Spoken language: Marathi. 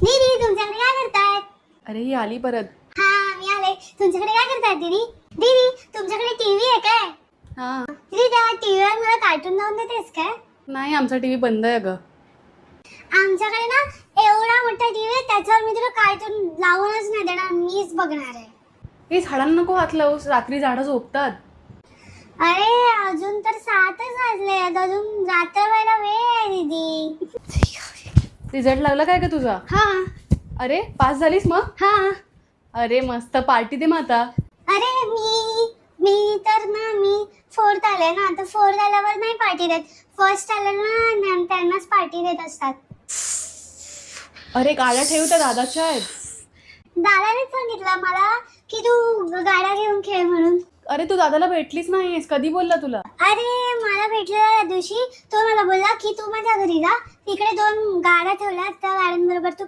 दीदी तुमच्याकडे काय करतायत? अरे ही आली परत. हा मी आले. तुमच्याकडे काय करतायत दीदी? दीदी तुमच्याकडे टीव्ही आहे काय? हा. दीदी त्या टीव्हीवर मला कार्टून लावून देतेस काय? नाही, आमचा टीव्ही बंद आहे ग. आमच्याकडे ना एवढा मोठा टीव्ही आहे, त्याच्यावर मी तुला कार्टून लावूनच नाही देणार, मीच बघणार आहे. हे झाडांना नको हात लावूस, रात्री झाडं झोपतात. अरे अजून तर 7च वाजले, अजून रात्र व्हायला वेळ आहे दीदी. रिझल्ट लागला काय का तुझा? हा अरे पास झालीस मग? हा. अरे मस्त, पार्टी दे मग आता. अरे मी तर ना मी 4th आले ना, तर 4th आल्यावर नाही पार्टी देत. फर्स्ट आले ना त्यांनाच पार्टी देत असतात. अरे गाड्या ठेव, त्या दादाच्या आहेत. दादानेच सांगितलं मला की तू गाड्या घेऊन खेळ म्हणून. अरे तू दादाला भेटलीच नाहीस, कधी बोलला तुला? अरे मला भेटलेला त्या दिवशी, तो मला बोलला की तू माझ्या घरी जा, तिकडे 2 गाड्या ठेवल्या, त्या गाड्यांबरोबर तू